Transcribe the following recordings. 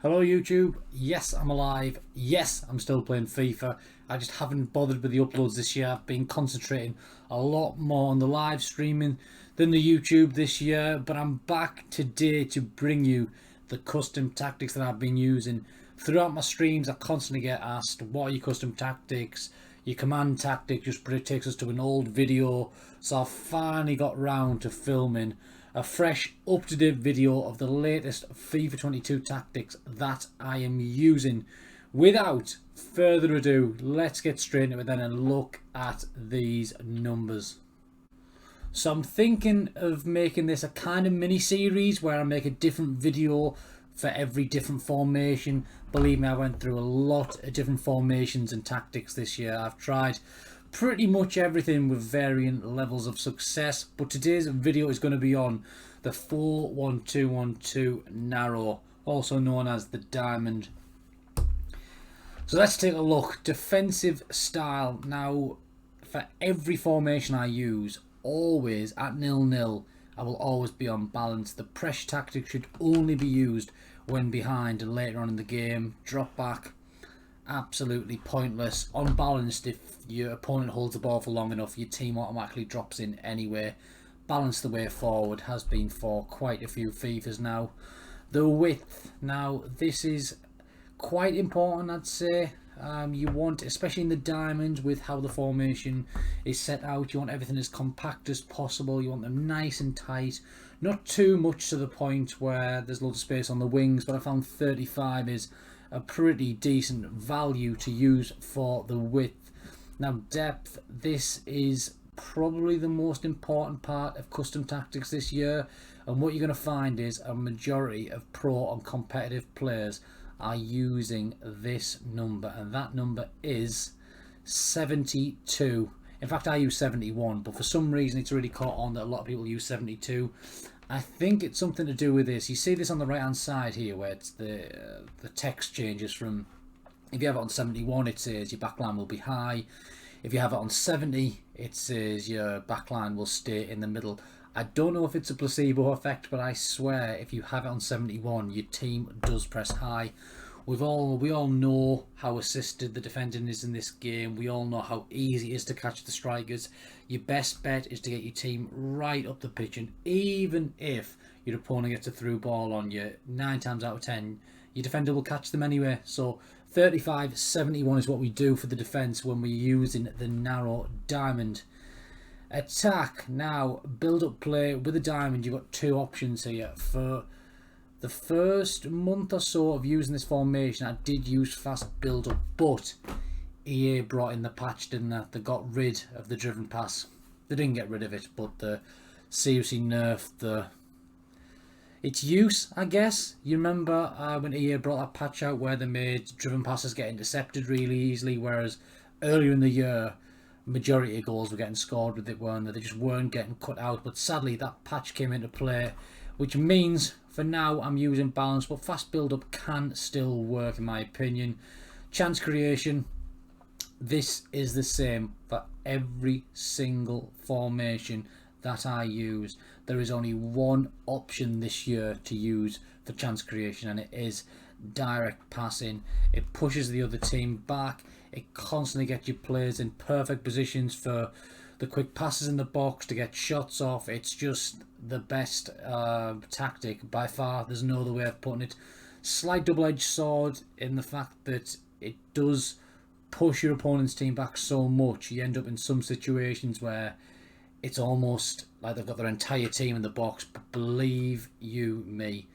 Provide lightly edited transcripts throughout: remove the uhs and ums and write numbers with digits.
Hello YouTube, yes I'm alive, yes I'm still playing FIFA. I just haven't bothered with the uploads this year. I've been concentrating a lot more on the live streaming than the YouTube this year, but I'm back today to bring you the custom tactics that I've been using. Throughout my streams I constantly get asked, what are your custom tactics, your command tactic, but it takes us to an old video. So I finally got round to filming a fresh up-to-date video of the latest FIFA 22 tactics that I am using. Without further ado, let's get straight into it then and look at these numbers. So I'm thinking of making this a kind of mini series where I make a different video for every different formation. Believe me, I went through a lot of different formations and tactics this year. I've tried pretty much everything with varying levels of success, but today's video is going to be on the 4-1-2-1-2 narrow, also known as the diamond. So let's take a look. Defensive style. Now, for every formation I use, always at 0-0, I will always be on balance. The pressure tactic should only be used when behind and later on in the game. Drop back, absolutely pointless. Unbalanced, if your opponent holds the ball for long enough, your team automatically drops in anyway. Balance the way forward has been for quite a few FIFAs now. The width, now this is quite important, I'd say. You want, especially in the diamonds, with how the formation is set out, you want everything as compact as possible. You want them nice and tight, not too much to the point where there's loads of space on the wings, but I found 35 is a pretty decent value to use for the width. Now depth, this is probably the most important part of custom tactics this year, and what you're going to find is a majority of pro and competitive players are using this number, and that number is 72. In fact, I use 71, but for some reason it's really caught on that a lot of people use 72. I think it's something to do with this. You see this on the right hand side here, where it's the text changes from, if you have it on 71 it says your backline will be high, if you have it on 70 it says your backline will stay in the middle. I don't know if it's a placebo effect, but I swear if you have it on 71 your team does press high. We all know how assisted the defending is in this game. We all know how easy it is to catch the strikers. Your best bet is to get your team right up the pitch, and even if your opponent gets a through ball on you, 9 times out of 10 your defender will catch them anyway. So 35-71 is what we do for the defense when we're using the narrow diamond. Attack, now build up play with a diamond. You've got two options here. For the first month or so of using this formation I did use fast build up, but EA brought in the patch, didn't they? They got rid of the driven pass. They didn't get rid of it, but they seriously nerfed its use, I guess. You remember when EA brought that patch out where they made driven passes get intercepted really easily, whereas earlier in the year majority of goals were getting scored with it, weren't they? They just weren't getting cut out. But sadly that patch came into play, which means for now I'm using balance, but fast build up can still work in my opinion. Chance creation, this is the same for every single formation that I use. There is only one option this year to use for chance creation, and it is direct passing. It pushes the other team back. It constantly gets your players in perfect positions for the quick passes in the box to get shots off. It's just the best tactic by far. There's no other way of putting it. Slight double-edged sword in the fact that it does push your opponent's team back so much. You end up in some situations where it's almost like they've got their entire team in the box. But believe you me,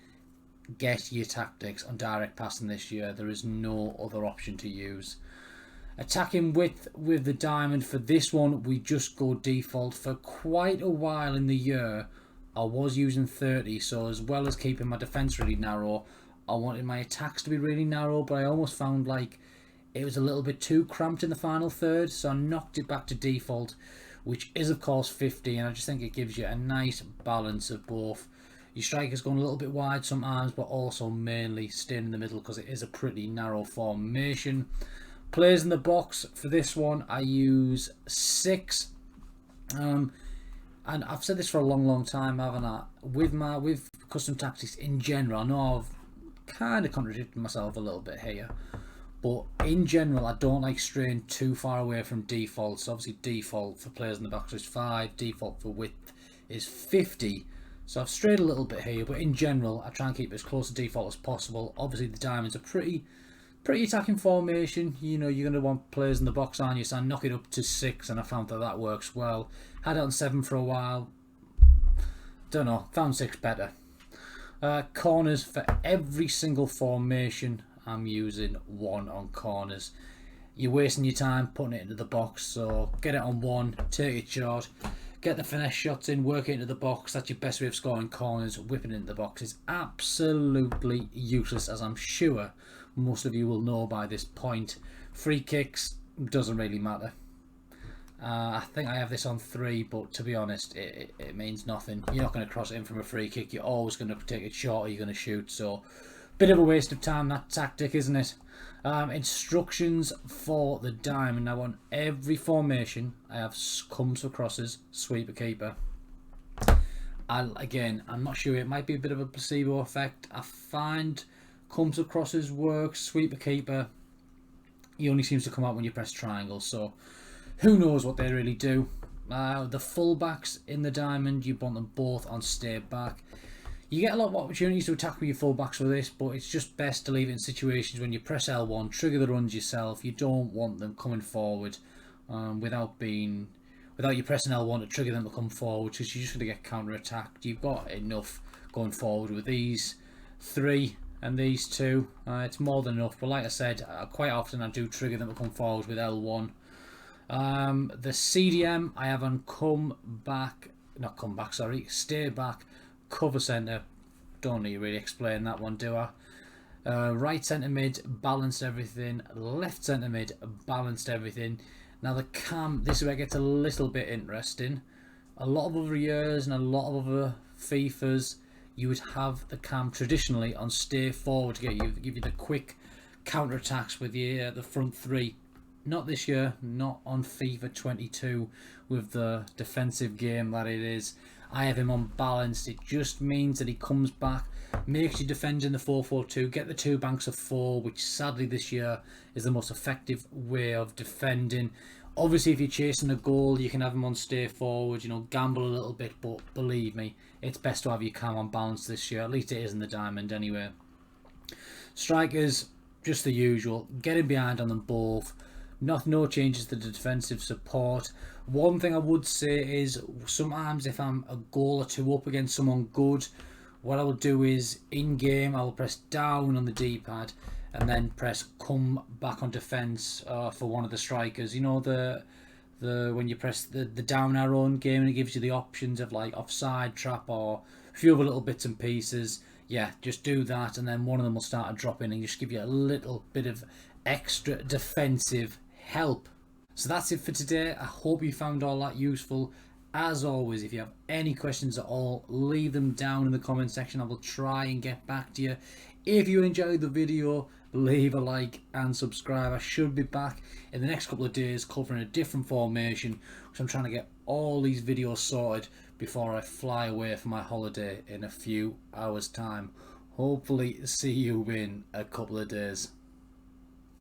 get your tactics on direct passing this year. There is no other option to use. Attacking width with the diamond, for this one we just go default. For quite a while in the year I was using 30, so as well as keeping my defense really narrow, I wanted my attacks to be really narrow, but I almost found like it was a little bit too cramped in the final third, so I knocked it back to default, which is of course 50, and I just think it gives you a nice balance of both. Your strikers going a little bit wide sometimes, but also mainly staying in the middle because it is a pretty narrow formation. Players in the box, for this one I use 6, and I've said this for a long time, haven't I? With custom tactics in general, I know I've kind of contradicting myself a little bit here. But in general, I don't like straying too far away from default. So obviously default for players in the box is 5, default for width is 50. So I've strayed a little bit here, but in general, I try and keep it as close to default as possible. Obviously the diamonds are pretty attacking formation. You know, you're going to want players in the box, aren't you? So I knock it up to 6, and I found that works well. Had it on 7 for a while. Don't know, found 6 better. Corners, for every single formation, I'm using 1 on corners. You're wasting your time putting it into the box, so get it on 1, take it short, get the finesse shots in, work it into the box. That's your best way of scoring corners. Whipping it into the box is absolutely useless, as I'm sure most of you will know by this point. Free kicks, doesn't really matter. I think I have this on 3, but to be honest, it means nothing. You're not going to cross it in from a free kick. You're always going to take it short, or you're going to shoot. So, bit of a waste of time, that tactic, isn't it? Instructions for the diamond. Now, on every formation, I have comes for crosses, sweeper, keeper. Again, I'm not sure. It might be a bit of a placebo effect. I find comes for crosses works. Sweeper, keeper, he only seems to come out when you press triangle. So, who knows what they really do. The fullbacks in the diamond, you want them both on stay back. You get a lot of opportunities to attack with your fullbacks for this, but it's just best to leave it in situations when you press L1, trigger the runs yourself. You don't want them coming forward without you pressing L1 to trigger them to come forward, because you're just going to get counter-attacked. You've got enough going forward with these 3 and these 2. It's more than enough, but like I said, quite often I do trigger them to come forward with L1. The CDM I have on stay back, cover centre. Don't need to really explain that one, do I? Right centre mid, balanced everything. Left centre mid, balanced everything. Now the cam, this is where it gets a little bit interesting. A lot of other years and a lot of other FIFAs, you would have the cam traditionally on stay forward to give you the quick counter attacks with the front 3. Not this year, not on FIFA 22 with the defensive game that it is. I have him on balanced. It just means that he comes back, makes you defend in the 4-4-2, get the 2 banks of 4, which sadly this year is the most effective way of defending. Obviously, if you're chasing a goal, you can have him on stay forward, you know, gamble a little bit, but believe me, it's best to have your cam on balance this year. At least it is in the diamond anyway. Strikers, just the usual. Getting behind on them both. No changes to the defensive support. One thing I would say is sometimes if I'm a goal or 2 up against someone good, what I will do is in game I will press down on the D-pad and then press come back on defense for one of the strikers. You know, the when you press the down arrow in game, and it gives you the options of like offside, trap, or a few other little bits and pieces. Yeah, just do that, and then one of them will start to drop in and just give you a little bit of extra defensive help. So that's it for today. I hope you found all that useful. As always, if you have any questions at all, leave them down in the comment section. I will try and get back to you. If you enjoyed the video, leave a like and subscribe. I should be back in the next couple of days covering a different formation, because I'm trying to get all these videos sorted before I fly away for my holiday in a few hours time. Hopefully see you in a couple of days.